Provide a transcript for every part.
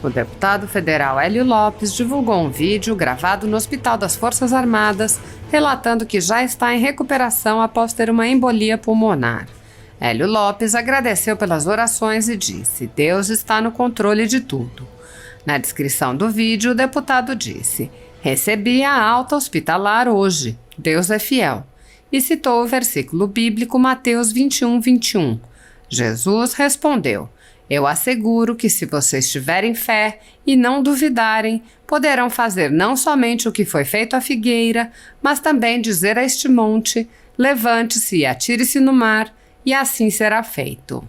O deputado federal Hélio Lopes divulgou um vídeo gravado no Hospital das Forças Armadas, relatando que já está em recuperação após ter uma embolia pulmonar. Hélio Lopes agradeceu pelas orações e disse: "Deus está no controle de tudo." Na descrição do vídeo, o deputado disse: "Recebi a alta hospitalar hoje. Deus é fiel." E citou o versículo bíblico Mateus 21:21. Jesus respondeu: "Eu asseguro que se vocês tiverem fé e não duvidarem, poderão fazer não somente o que foi feito à figueira, mas também dizer a este monte: levante-se e atire-se no mar, e assim será feito."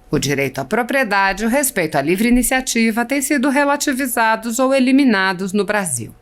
O direito à propriedade e o respeito à livre iniciativa têm sido relativizados ou eliminados no Brasil.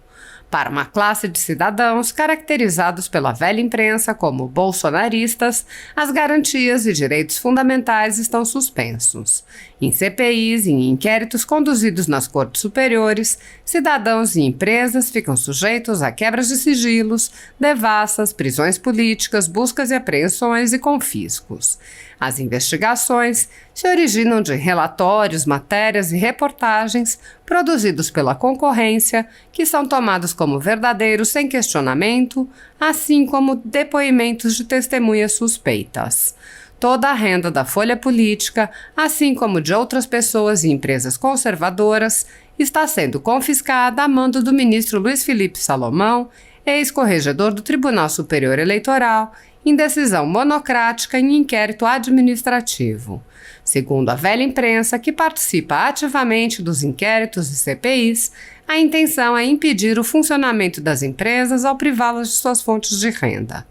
Para uma classe de cidadãos caracterizados pela velha imprensa como bolsonaristas, as garantias e direitos fundamentais estão suspensos. Em CPIs e em inquéritos conduzidos nas cortes superiores, cidadãos e empresas ficam sujeitos a quebras de sigilos, devassas, prisões políticas, buscas e apreensões e confiscos. As investigações se originam de relatórios, matérias e reportagens produzidos pela concorrência, que são tomados como verdadeiros sem questionamento, assim como depoimentos de testemunhas suspeitas. Toda a renda da Folha Política, assim como de outras pessoas e empresas conservadoras, está sendo confiscada a mando do ministro Luiz Felipe Salomão, ex-corregedor do Tribunal Superior Eleitoral, em decisão monocrática em inquérito administrativo. Segundo a velha imprensa, que participa ativamente dos inquéritos e CPIs, a intenção é impedir o funcionamento das empresas ao privá-las de suas fontes de renda.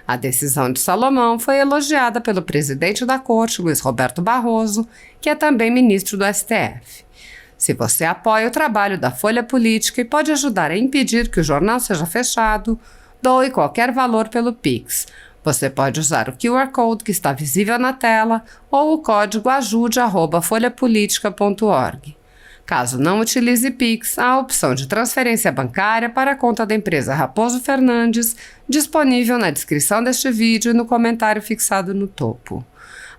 A decisão de Salomão foi elogiada pelo presidente da Corte, Luiz Roberto Barroso, que é também ministro do STF. Se você apoia o trabalho da Folha Política e pode ajudar a impedir que o jornal seja fechado, doe qualquer valor pelo Pix. Você pode usar o QR Code que está visível na tela ou o código ajude@folhapolitica.org. Caso não utilize Pix, há a opção de transferência bancária para a conta da empresa Raposo Fernandes, disponível na descrição deste vídeo e no comentário fixado no topo.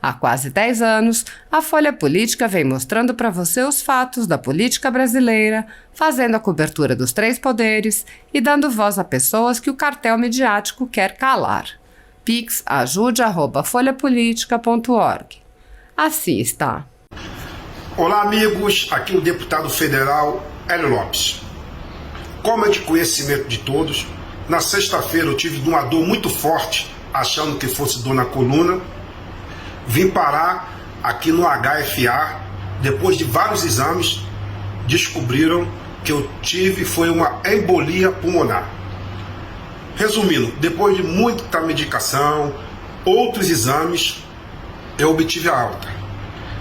Há quase 10 anos, a Folha Política vem mostrando para você os fatos da política brasileira, fazendo a cobertura dos 3 poderes e dando voz a pessoas que o cartel midiático quer calar. Pix ajude@folhapolitica.org. Assim está. Olá, amigos, aqui o deputado federal Hélio Lopes. Como é de conhecimento de todos, na sexta-feira eu tive uma dor muito forte, achando que fosse dor na coluna. Vim parar aqui no HFA, depois de vários exames, descobriram que eu tive foi uma embolia pulmonar. Resumindo, depois de muita medicação, outros exames, eu obtive a alta.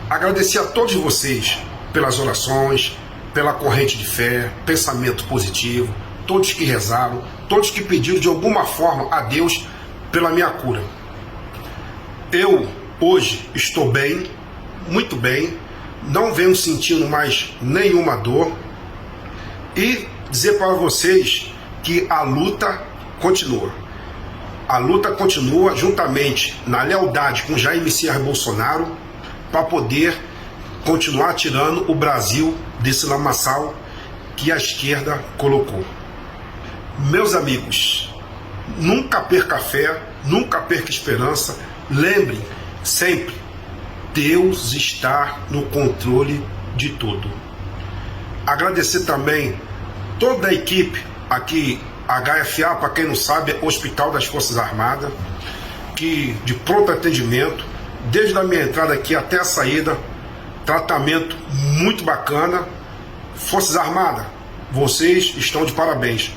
Agradeci a todos vocês pelas orações, pela corrente de fé, pensamento positivo, todos que rezaram, todos que pediram de alguma forma a Deus pela minha cura. Eu hoje estou bem, muito bem, não venho sentindo mais nenhuma dor e dizer para vocês que a luta continua. A luta continua juntamente na lealdade com Jair Messias Bolsonaro para poder continuar tirando o Brasil desse lamaçal que a esquerda colocou. Meus amigos, nunca perca fé, nunca perca esperança. Lembrem sempre, Deus está no controle de tudo. Agradecer também toda a equipe aqui, HFA, para quem não sabe, é Hospital das Forças Armadas, que de pronto atendimento, desde a minha entrada aqui até a saída, tratamento muito bacana. Forças Armadas, vocês estão de parabéns.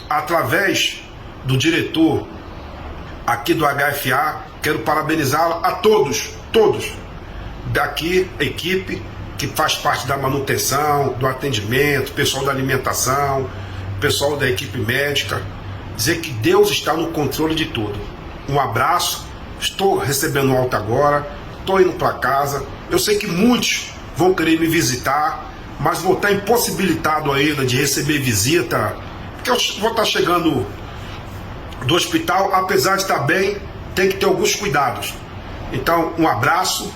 Através do diretor aqui do HFA, quero parabenizá-la a todos daqui, a equipe que faz parte da manutenção, do atendimento, pessoal da alimentação, pessoal da equipe médica, dizer que Deus está no controle de tudo. Um abraço, estou recebendo alta agora, estou indo para casa. Eu sei que muitos vão querer me visitar, mas vou estar impossibilitado ainda de receber visita, porque eu vou estar chegando do hospital, apesar de estar bem, tem que ter alguns cuidados. Então, um abraço,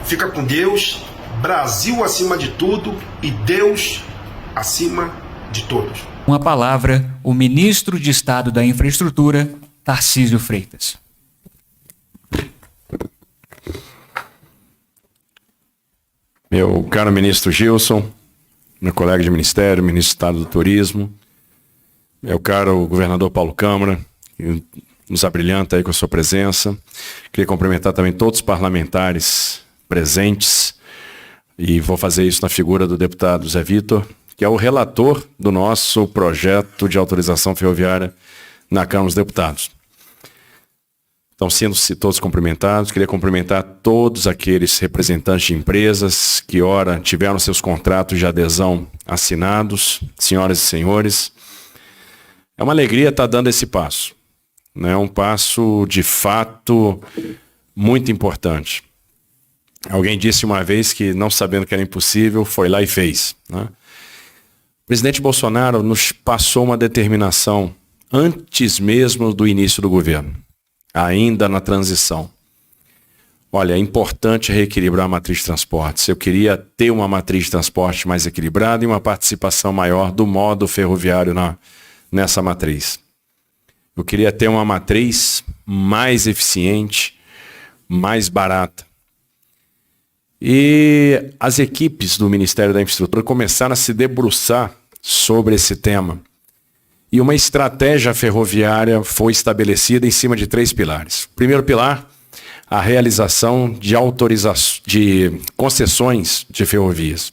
fica com Deus, Brasil acima de tudo e Deus acima de todos. Com a palavra, o ministro de Estado da Infraestrutura, Tarcísio Freitas. Meu caro ministro Gilson, meu colega de ministério, ministro de Estado do Turismo, meu caro governador Paulo Câmara, que nos abrilhanta aí com a sua presença. Queria cumprimentar também todos os parlamentares presentes e vou fazer isso na figura do deputado Zé Vitor, que é o relator do nosso projeto de autorização ferroviária na Câmara dos Deputados. Então, sendo-se todos cumprimentados, queria cumprimentar todos aqueles representantes de empresas que, ora, tiveram seus contratos de adesão assinados, senhoras e senhores. É uma alegria estar dando esse passo, né? Um passo, de fato, muito importante. Alguém disse uma vez que, não sabendo que era impossível, foi lá e fez, né? O presidente Bolsonaro nos passou uma determinação antes mesmo do início do governo, ainda na transição. Olha, é importante reequilibrar a matriz de transportes. Eu queria ter uma matriz de transporte mais equilibrada e uma participação maior do modo ferroviário nessa matriz. Eu queria ter uma matriz mais eficiente, mais barata. E as equipes do Ministério da Infraestrutura começaram a se debruçar sobre esse tema. E uma estratégia ferroviária foi estabelecida em cima de 3 pilares. Primeiro pilar, a realização de concessões de ferrovias.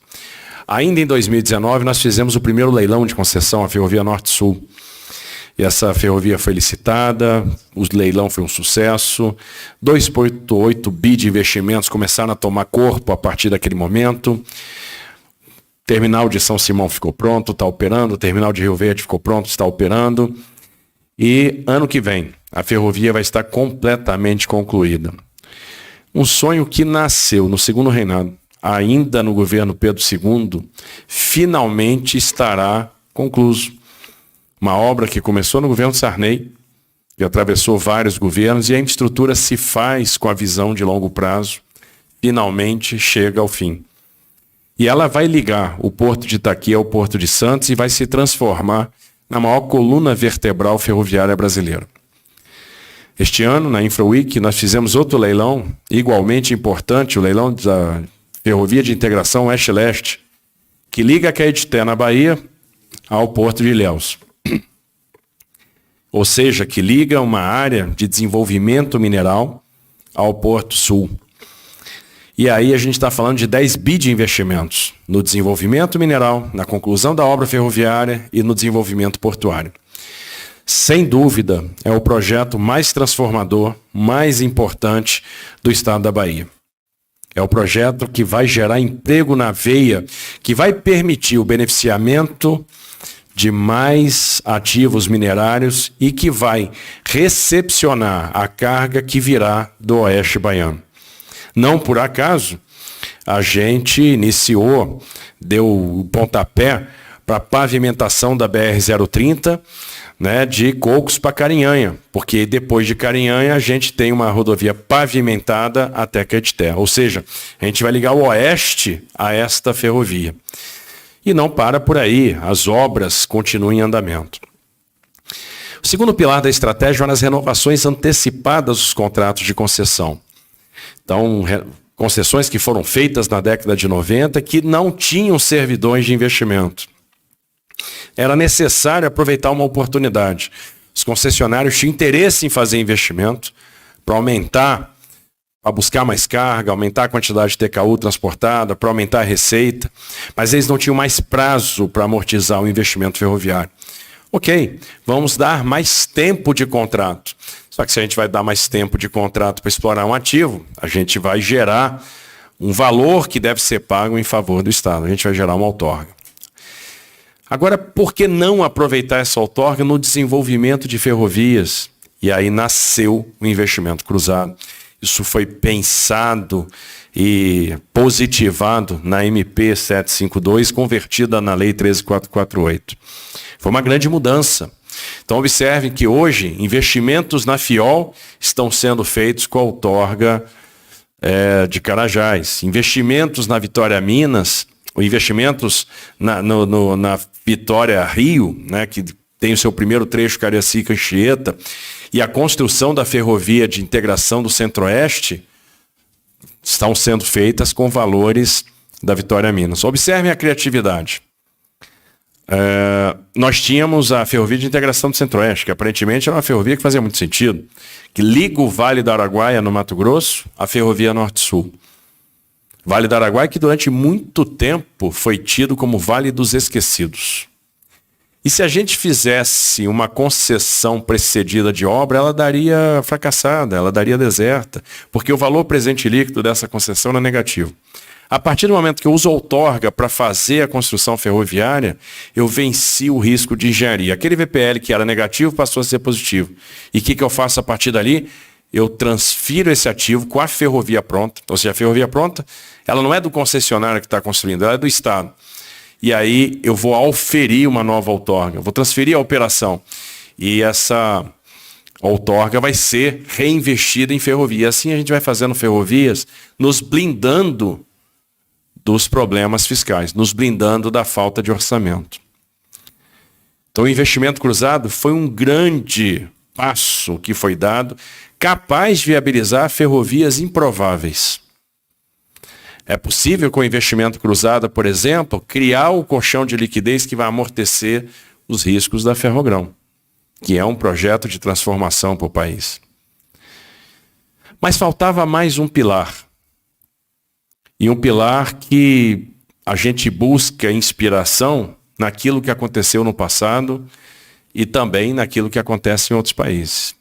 Ainda em 2019, nós fizemos o primeiro leilão de concessão à Ferrovia Norte-Sul. E essa ferrovia foi licitada, o leilão foi um sucesso, 2,8 bi de investimentos começaram a tomar corpo a partir daquele momento. O terminal de São Simão ficou pronto, está operando, o terminal de Rio Verde ficou pronto, está operando. E ano que vem, a ferrovia vai estar completamente concluída. Um sonho que nasceu no segundo reinado, ainda no governo Pedro II, finalmente estará concluído. Uma obra que começou no governo Sarney, que atravessou vários governos, e a infraestrutura se faz com a visão de longo prazo, finalmente chega ao fim. E ela vai ligar o Porto de Itaqui ao Porto de Santos e vai se transformar na maior coluna vertebral ferroviária brasileira. Este ano, na InfraWeek, nós fizemos outro leilão, igualmente importante, o leilão da Ferrovia de Integração Oeste-Leste, que liga a Caetité, na Bahia, ao Porto de Ilhéus. Ou seja, que liga uma área de desenvolvimento mineral ao Porto Sul. E aí a gente está falando de 10 bi de investimentos no desenvolvimento mineral, na conclusão da obra ferroviária e no desenvolvimento portuário. Sem dúvida, é o projeto mais transformador, mais importante do estado da Bahia. É o projeto que vai gerar emprego na veia, que vai permitir o beneficiamento de mais ativos minerários e que vai recepcionar a carga que virá do Oeste Baiano. Não por acaso, a gente deu o pontapé para a pavimentação da BR-030, né, de Cocos para Carinhanha, porque depois de Carinhanha a gente tem uma rodovia pavimentada até Caetité. Ou seja, a gente vai ligar o Oeste a esta ferrovia. E não para por aí, as obras continuam em andamento. O segundo pilar da estratégia eram as renovações antecipadas dos contratos de concessão. Então, concessões que foram feitas na década de 90 que não tinham servidões de investimento. Era necessário aproveitar uma oportunidade. Os concessionários tinham interesse em fazer investimento para aumentar, para buscar mais carga, aumentar a quantidade de TKU transportada, para aumentar a receita, mas eles não tinham mais prazo para amortizar o investimento ferroviário. Ok, vamos dar mais tempo de contrato. Só que se a gente vai dar mais tempo de contrato para explorar um ativo, a gente vai gerar um valor que deve ser pago em favor do Estado. A gente vai gerar uma outorga. Agora, por que não aproveitar essa outorga no desenvolvimento de ferrovias? E aí nasceu o investimento cruzado. Isso foi pensado e positivado na MP 752, convertida na Lei 13.448. Foi uma grande mudança. Então, observem que hoje investimentos na FIOL estão sendo feitos com a outorga de Carajás, investimentos na Vitória Minas, investimentos na Vitória Rio, né, que tem o seu primeiro trecho Cariacica e Anchieta, e a construção da ferrovia de integração do Centro-Oeste estão sendo feitas com valores da Vitória Minas. Observem a criatividade. Nós tínhamos a ferrovia de integração do Centro-Oeste, que aparentemente era uma ferrovia que fazia muito sentido, que liga o Vale do Araguaia, no Mato Grosso, à ferrovia Norte-Sul. Vale do Araguaia que durante muito tempo foi tido como Vale dos Esquecidos. E se a gente fizesse uma concessão precedida de obra, ela daria fracassada, ela daria deserta, porque o valor presente líquido dessa concessão era negativo. A partir do momento que eu uso outorga para fazer a construção ferroviária, eu venci o risco de engenharia. Aquele VPL que era negativo passou a ser positivo. E o que eu faço a partir dali? Eu transfiro esse ativo com a ferrovia pronta. Ou seja, a ferrovia pronta, ela não é do concessionário que está construindo, ela é do Estado. E aí eu vou auferir uma nova outorga, vou transferir a operação. E essa outorga vai ser reinvestida em ferrovia. Assim a gente vai fazendo ferrovias, nos blindando dos problemas fiscais, nos blindando da falta de orçamento. Então o investimento cruzado foi um grande passo que foi dado, capaz de viabilizar ferrovias improváveis. É possível com o investimento cruzado, por exemplo, criar o colchão de liquidez que vai amortecer os riscos da Ferrogrão, que é um projeto de transformação para o país. Mas faltava mais um pilar. E um pilar que a gente busca inspiração naquilo que aconteceu no passado e também naquilo que acontece em outros países.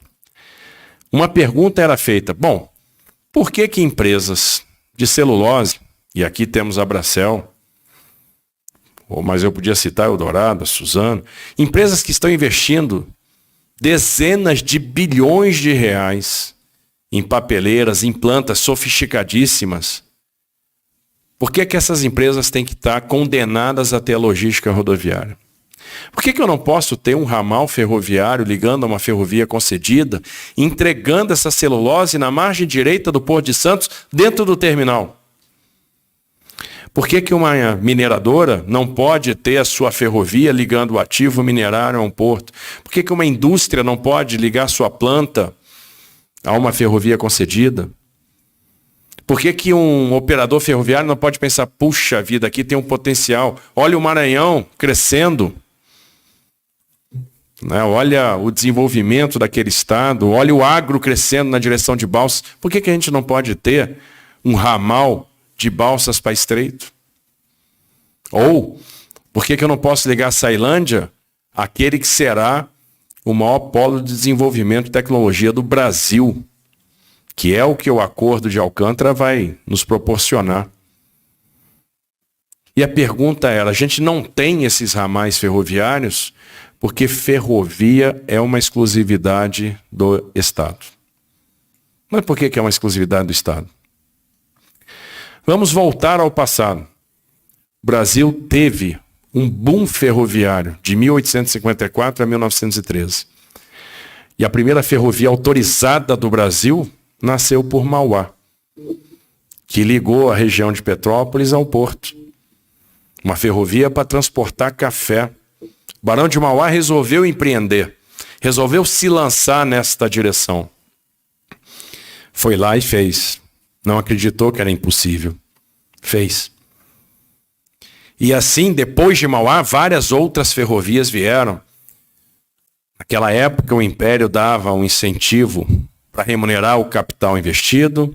Uma pergunta era feita, por que empresas de celulose, e aqui temos a Bracel, mas eu podia citar a Eldorado, a Suzano, empresas que estão investindo dezenas de bilhões de reais em papeleiras, em plantas sofisticadíssimas, por que essas empresas têm que estar condenadas a ter a logística rodoviária? Por que eu não posso ter um ramal ferroviário ligando a uma ferrovia concedida, entregando essa celulose na margem direita do Porto de Santos, dentro do terminal? Por que uma mineradora não pode ter a sua ferrovia ligando o ativo minerário a um porto? Por que uma indústria não pode ligar sua planta a uma ferrovia concedida? Por que um operador ferroviário não pode pensar, puxa vida, aqui tem um potencial, olha o Maranhão crescendo, né? Olha o desenvolvimento daquele estado, olha o agro crescendo na direção de Balsas. Por que a gente não pode ter um ramal de Balsas para Estreito? Ou, por que eu não posso ligar a Ceilândia, aquele que será o maior polo de desenvolvimento e tecnologia do Brasil, que é o que o Acordo de Alcântara vai nos proporcionar? E a pergunta era, a gente não tem esses ramais ferroviários porque ferrovia é uma exclusividade do Estado. Mas por que é uma exclusividade do Estado? Vamos voltar ao passado. O Brasil teve um boom ferroviário de 1854 a 1913. E a primeira ferrovia autorizada do Brasil nasceu por Mauá, que ligou a região de Petrópolis ao porto. Uma ferrovia para transportar café. Barão de Mauá resolveu empreender, resolveu se lançar nesta direção. Foi lá e fez. Não acreditou que era impossível. Fez. E assim, depois de Mauá, várias outras ferrovias vieram. Naquela época, o Império dava um incentivo para remunerar o capital investido,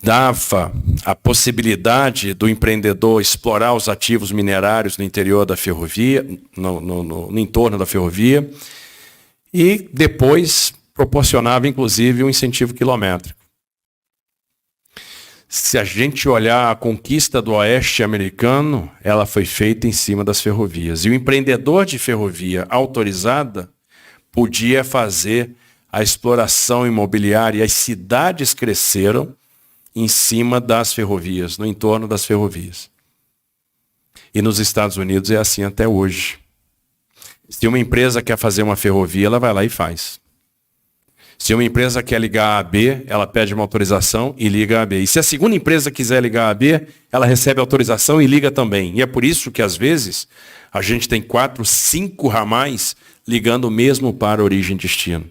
dava a possibilidade do empreendedor explorar os ativos minerários no interior da ferrovia, no entorno da ferrovia, e depois proporcionava, inclusive, um incentivo quilométrico. Se a gente olhar a conquista do oeste americano, ela foi feita em cima das ferrovias. E o empreendedor de ferrovia autorizada podia fazer a exploração imobiliária, e as cidades cresceram em cima das ferrovias, no entorno das ferrovias. E nos Estados Unidos é assim até hoje. Se uma empresa quer fazer uma ferrovia, ela vai lá e faz. Se uma empresa quer ligar a B, ela pede uma autorização e liga a B. E se a segunda empresa quiser ligar a B, ela recebe autorização e liga também. E é por isso que, às vezes, a gente tem 4, 5 ramais ligando o mesmo para origem e destino.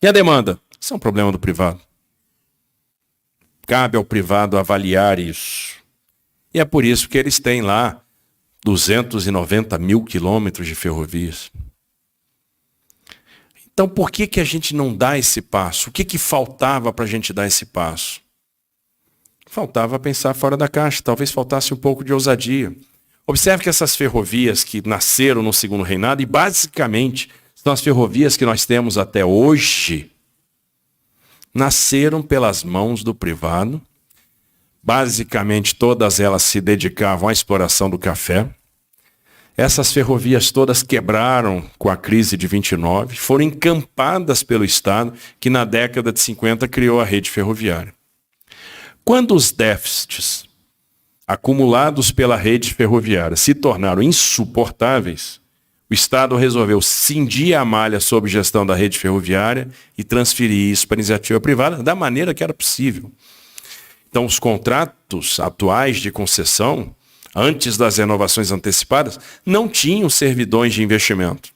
E a demanda? Isso é um problema do privado. Cabe ao privado avaliar isso. E é por isso que eles têm lá 290 mil quilômetros de ferrovias. Então, por que a gente não dá esse passo? O que faltava para a gente dar esse passo? Faltava pensar fora da caixa, talvez faltasse um pouco de ousadia. Observe que essas ferrovias que nasceram no segundo reinado, e basicamente são as ferrovias que nós temos até hoje, nasceram pelas mãos do privado. Basicamente, todas elas se dedicavam à exploração do café. Essas ferrovias todas quebraram com a crise de 29, foram encampadas pelo Estado, que na década de 50 criou a rede ferroviária. Quando os déficits acumulados pela rede ferroviária se tornaram insuportáveis, o Estado resolveu cindir a malha sob gestão da rede ferroviária e transferir isso para a iniciativa privada da maneira que era possível. Então, os contratos atuais de concessão, antes das renovações antecipadas, não tinham servidões de investimento.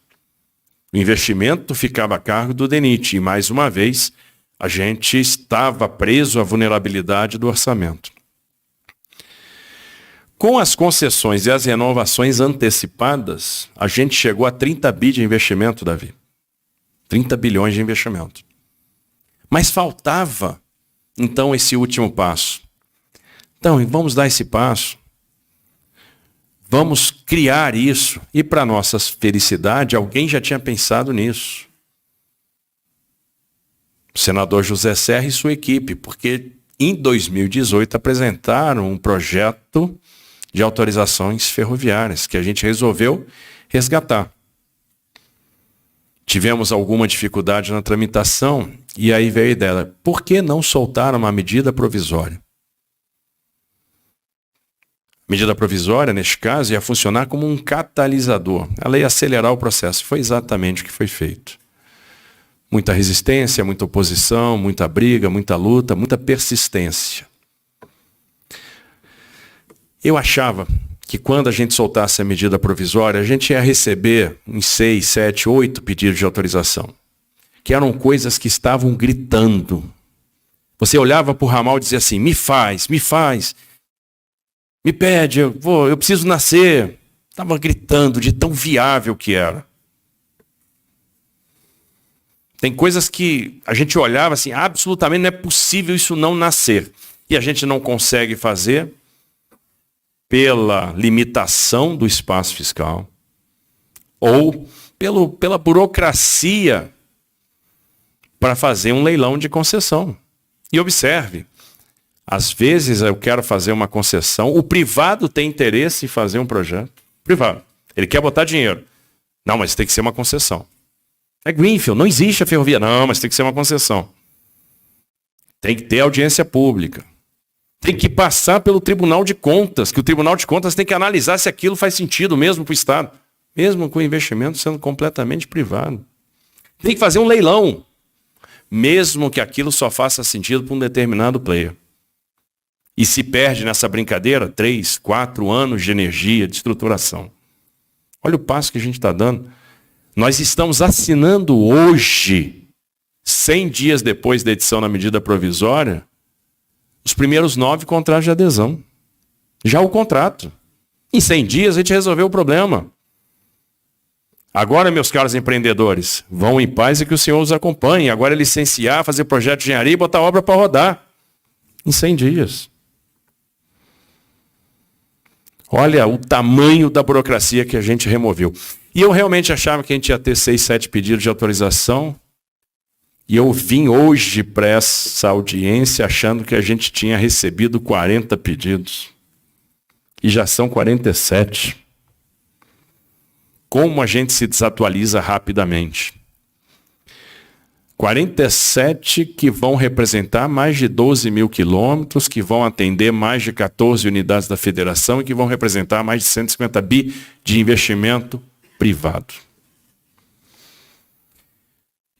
O investimento ficava a cargo do DENIT e, mais uma vez, a gente estava preso à vulnerabilidade do orçamento. Com as concessões e as renovações antecipadas, a gente chegou a 30 bi de investimento, Davi. 30 bilhões de investimento. Mas faltava, então, esse último passo. Então, vamos dar esse passo. Vamos criar isso. E para nossa felicidade, alguém já tinha pensado nisso. O senador José Serra e sua equipe, porque em 2018 apresentaram um projeto de autorizações ferroviárias que a gente resolveu resgatar. Tivemos alguma dificuldade na tramitação e aí veio a ideia, por que não soltar uma medida provisória? Medida provisória, neste caso, ia funcionar como um catalisador. Ela ia acelerar o processo. Foi exatamente o que foi feito. Muita resistência, muita oposição, muita briga, muita luta, muita persistência. Eu achava que quando a gente soltasse a medida provisória, a gente ia receber uns 6, 7, 8 pedidos de autorização, que eram coisas que estavam gritando. Você olhava para o ramal e dizia assim, me faz, me pede, eu preciso nascer. Estava gritando de tão viável que era. Tem coisas que a gente olhava assim, absolutamente não é possível isso não nascer. E a gente não consegue fazer pela limitação do espaço fiscal ou pela burocracia para fazer um leilão de concessão. E observe, às vezes eu quero fazer uma concessão, o privado tem interesse em fazer um projeto. Privado. Ele quer botar dinheiro. Não, mas tem que ser uma concessão. É greenfield, não existe a ferrovia. Não, mas tem que ser uma concessão. Tem que ter audiência pública. Tem que passar pelo Tribunal de Contas, que o Tribunal de Contas tem que analisar se aquilo faz sentido mesmo para o Estado. Mesmo com o investimento sendo completamente privado. Tem que fazer um leilão. Mesmo que aquilo só faça sentido para um determinado player. E se perde nessa brincadeira 3, 4 anos de energia, de estruturação. Olha o passo que a gente está dando. Nós estamos assinando hoje, 100 dias depois da edição da medida provisória, os primeiros 9 contratos de adesão. Já o contrato. Em 100 dias a gente resolveu o problema. Agora, meus caros empreendedores, vão em paz e que o Senhor os acompanhe. Agora é licenciar, fazer projeto de engenharia e botar a obra para rodar. Em 100 dias. Olha o tamanho da burocracia que a gente removeu. E eu realmente achava que a gente ia ter 6, 7 pedidos de autorização. E eu vim hoje para essa audiência achando que a gente tinha recebido 40 pedidos. E já são 47. Como a gente se desatualiza rapidamente. 47 que vão representar mais de 12 mil quilômetros, que vão atender mais de 14 unidades da federação e que vão representar mais de 150 bi de investimento privado.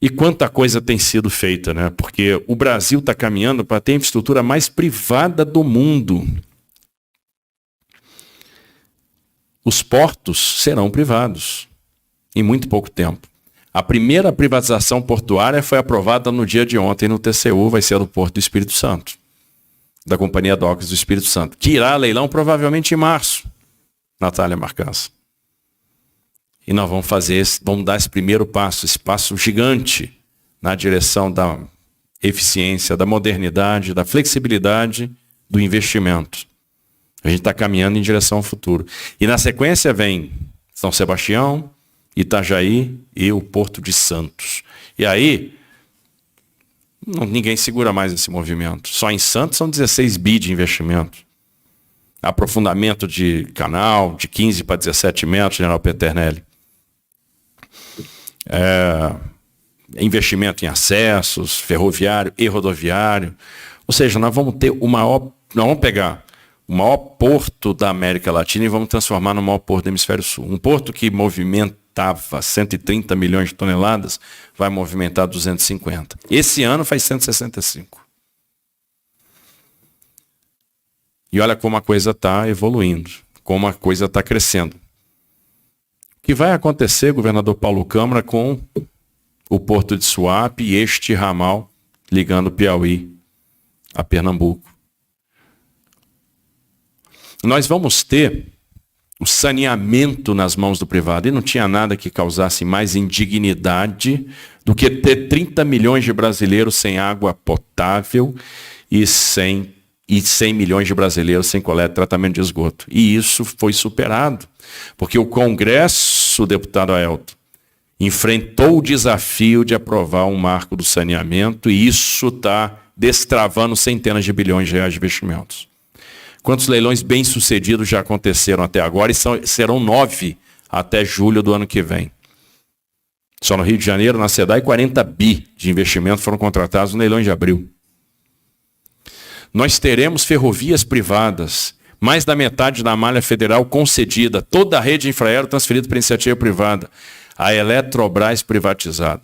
E quanta coisa tem sido feita, né? Porque o Brasil está caminhando para ter a infraestrutura mais privada do mundo. Os portos serão privados em muito pouco tempo. A primeira privatização portuária foi aprovada no dia de ontem no TCU, vai ser do Porto do Espírito Santo, da Companhia Docas do Espírito Santo, que irá a leilão provavelmente em março, Natália Marcas. E nós vamos dar esse primeiro passo, esse passo gigante na direção da eficiência, da modernidade, da flexibilidade, do investimento. A gente está caminhando em direção ao futuro. E na sequência vem São Sebastião, Itajaí e o Porto de Santos. E aí, ninguém segura mais esse movimento. Só em Santos são 16 bi de investimento. Aprofundamento de canal de 15 para 17 metros, General Peternelli. Investimento em acessos, ferroviário e rodoviário. Ou seja, nós vamos pegar o maior porto da América Latina e vamos transformar no maior porto do Hemisfério Sul. Um porto que movimentava 130 milhões de toneladas, vai movimentar 250. Esse ano faz 165. E olha como a coisa está evoluindo, como a coisa está crescendo. O que vai acontecer, governador Paulo Câmara, com o Porto de Suape e este ramal ligando Piauí a Pernambuco? Nós vamos ter o saneamento nas mãos do privado. E não tinha nada que causasse mais indignidade do que ter 30 milhões de brasileiros sem água potável e 100 milhões de brasileiros sem coleta e tratamento de esgoto. E isso foi superado, porque o Congresso, deputado Aelton, enfrentou o desafio de aprovar um marco do saneamento e isso está destravando centenas de bilhões de reais de investimentos. Quantos leilões bem-sucedidos já aconteceram até agora e serão 9 até julho do ano que vem. Só no Rio de Janeiro, na SEDAI, 40 bi de investimento foram contratados no leilão de abril. Nós teremos ferrovias privadas, mais da metade da malha federal concedida, toda a rede infraero transferida para iniciativa privada, a Eletrobras privatizada.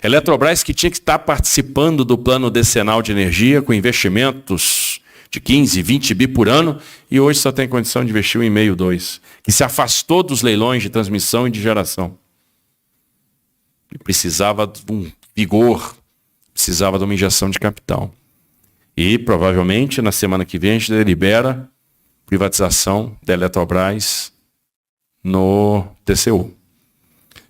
Eletrobras que tinha que estar participando do plano decenal de energia com investimentos de 15, 20 bi por ano, e hoje só tem condição de investir 1,5, 2, que se afastou dos leilões de transmissão e de geração. E precisava de um vigor, precisava de uma injeção de capital. E provavelmente na semana que vem a gente delibera privatização da Eletrobras no TCU.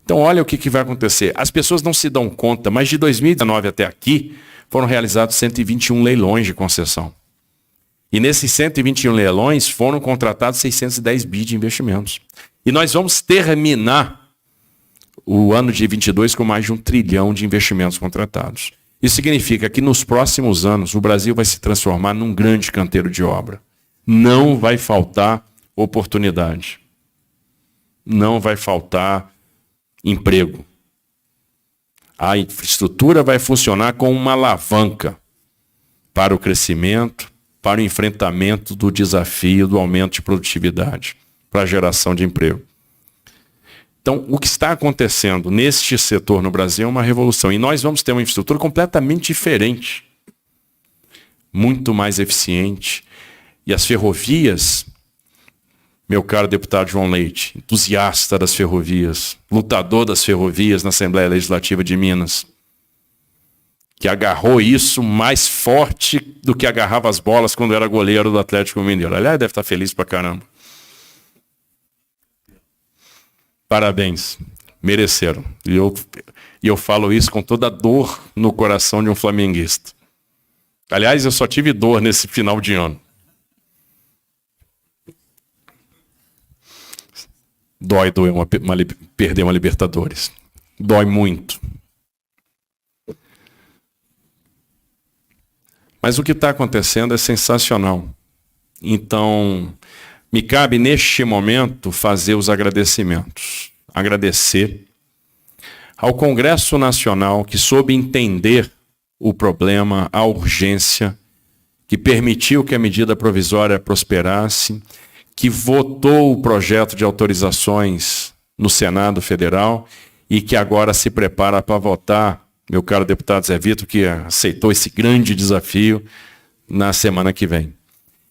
Então olha o que vai acontecer. As pessoas não se dão conta, mas de 2019 até aqui foram realizados 121 leilões de concessão. E nesses 121 leilões foram contratados 610 bi de investimentos. E nós vamos terminar o ano de 22 com mais de 1 trilhão de investimentos contratados. Isso significa que nos próximos anos o Brasil vai se transformar num grande canteiro de obra. Não vai faltar oportunidade. Não vai faltar emprego. A infraestrutura vai funcionar como uma alavanca para o crescimento, para o enfrentamento do desafio do aumento de produtividade, para a geração de emprego. Então, o que está acontecendo neste setor no Brasil é uma revolução. E nós vamos ter uma infraestrutura completamente diferente, muito mais eficiente. E as ferrovias, meu caro deputado João Leite, entusiasta das ferrovias, lutador das ferrovias na Assembleia Legislativa de Minas, que agarrou isso mais forte do que agarrava as bolas quando era goleiro do Atlético Mineiro. Aliás, deve estar feliz pra caramba. Parabéns, mereceram. E eu falo isso com toda a dor no coração de um flamenguista. Aliás, eu só tive dor nesse final de ano. Dói perder uma Libertadores. Dói muito. Mas o que está acontecendo é sensacional. Então, me cabe neste momento fazer os agradecimentos. Agradecer ao Congresso Nacional que soube entender o problema, a urgência, que permitiu que a medida provisória prosperasse, que votou o projeto de autorizações no Senado Federal e que agora se prepara para votar meu caro deputado Zé Vitor, que aceitou esse grande desafio na semana que vem.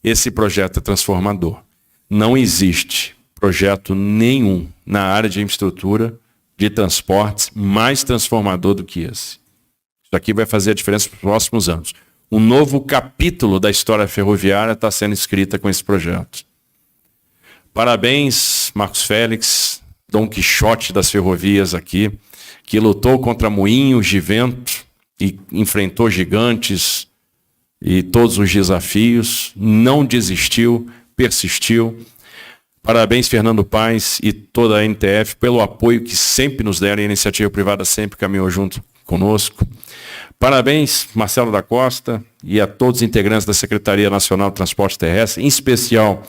Esse projeto é transformador. Não existe projeto nenhum na área de infraestrutura de transportes mais transformador do que esse. Isso aqui vai fazer a diferença nos próximos anos. Um novo capítulo da história ferroviária está sendo escrita com esse projeto. Parabéns, Marcos Félix, Dom Quixote das ferrovias aqui, que lutou contra moinhos de vento e enfrentou gigantes e todos os desafios, não desistiu, persistiu. Parabéns, Fernando Paes e toda a NTF pelo apoio que sempre nos deram, e a iniciativa privada sempre caminhou junto conosco. Parabéns, Marcelo da Costa, e a todos os integrantes da Secretaria Nacional de Transporte Terrestre, em especial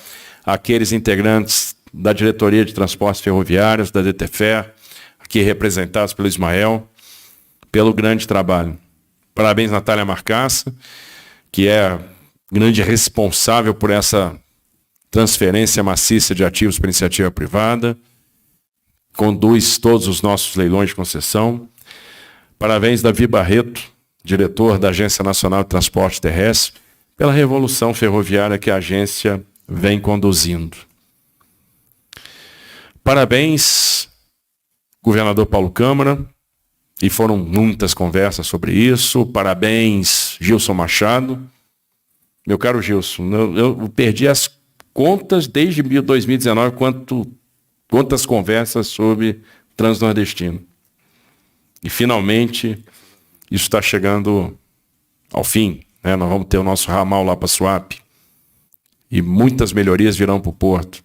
aqueles integrantes da Diretoria de Transportes Ferroviários, da DTFER, aqui representados pelo Ismael, pelo grande trabalho. Parabéns, Natália Marcassa, que é a grande responsável por essa transferência maciça de ativos para iniciativa privada, conduz todos os nossos leilões de concessão. Parabéns, Davi Barreto, diretor da Agência Nacional de Transporte Terrestre, pela revolução ferroviária que a agência vem conduzindo. Parabéns, governador Paulo Câmara, e foram muitas conversas sobre isso. Parabéns, Gilson Machado. Meu caro Gilson, eu perdi as contas desde 2019, quantas conversas sobre Transnordestino. E finalmente isso está chegando ao fim, né? Nós vamos ter o nosso ramal lá para Suape e muitas melhorias virão para o porto.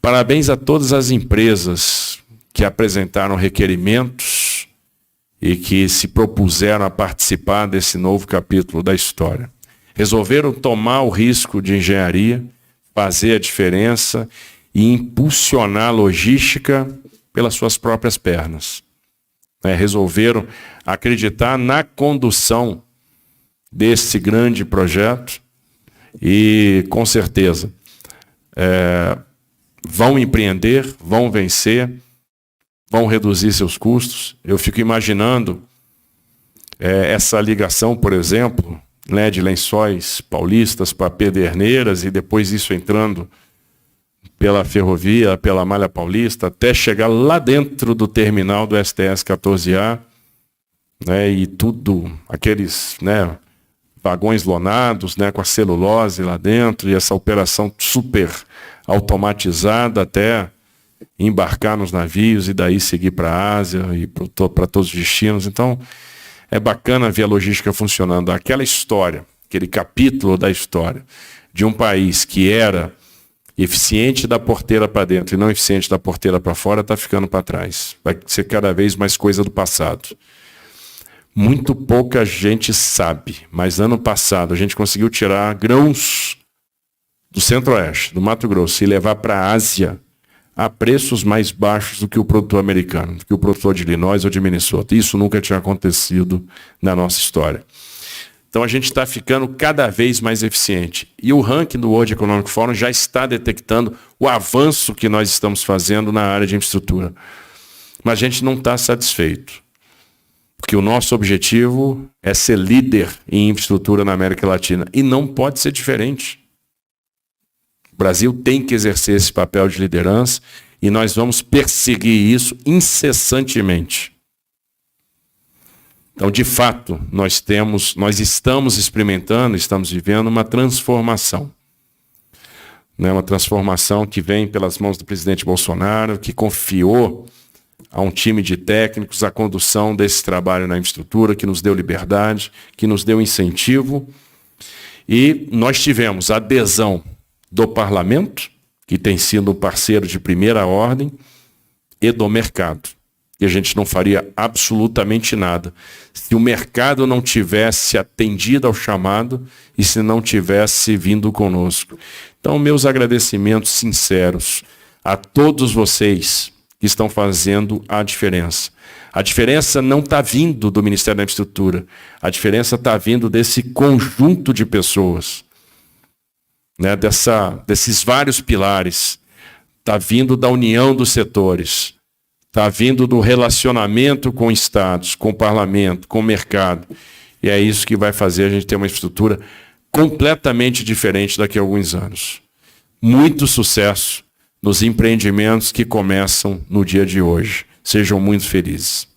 Parabéns a todas as empresas que apresentaram requerimentos e que se propuseram a participar desse novo capítulo da história. Resolveram tomar o risco de engenharia, fazer a diferença e impulsionar a logística pelas suas próprias pernas. Resolveram acreditar na condução desse grande projeto e, com certeza, vão empreender, vão vencer, vão reduzir seus custos. Eu fico imaginando essa ligação, por exemplo, né, de Lençóis Paulistas para Pederneiras e depois isso entrando pela ferrovia, pela Malha Paulista, até chegar lá dentro do terminal do STS 14A, né, e tudo, aqueles, né, vagões lonados, né, com a celulose lá dentro, e essa operação super automatizada até embarcar nos navios e daí seguir para a Ásia e para todos os destinos. Então, é bacana ver a logística funcionando. Aquela história, aquele capítulo da história de um país que era eficiente da porteira para dentro e não eficiente da porteira para fora, está ficando para trás. Vai ser cada vez mais coisa do passado. Muito pouca gente sabe, mas ano passado a gente conseguiu tirar grãos do Centro-Oeste, do Mato Grosso, e levar para a Ásia a preços mais baixos do que o produtor americano, do que o produtor de Illinois ou de Minnesota. Isso nunca tinha acontecido na nossa história. Então a gente está ficando cada vez mais eficiente. E o ranking do World Economic Forum já está detectando o avanço que nós estamos fazendo na área de infraestrutura. Mas a gente não está satisfeito. Porque o nosso objetivo é ser líder em infraestrutura na América Latina. E não pode ser diferente. O Brasil tem que exercer esse papel de liderança e nós vamos perseguir isso incessantemente. Então, de fato, nós estamos experimentando, estamos vivendo uma transformação. Uma transformação que vem pelas mãos do presidente Bolsonaro, que confiou a um time de técnicos a condução desse trabalho na infraestrutura, que nos deu liberdade, que nos deu incentivo. E nós tivemos adesão do parlamento, que tem sido um parceiro de primeira ordem, e do mercado. E a gente não faria absolutamente nada se o mercado não tivesse atendido ao chamado e se não tivesse vindo conosco. Então, meus agradecimentos sinceros a todos vocês que estão fazendo a diferença. A diferença não está vindo do Ministério da Infraestrutura, a diferença está vindo desse conjunto de pessoas, né, desses vários pilares, está vindo da união dos setores. está vindo do relacionamento com estados, com o parlamento, com o mercado. E é isso que vai fazer a gente ter uma estrutura completamente diferente daqui a alguns anos. Muito sucesso nos empreendimentos que começam no dia de hoje. Sejam muito felizes.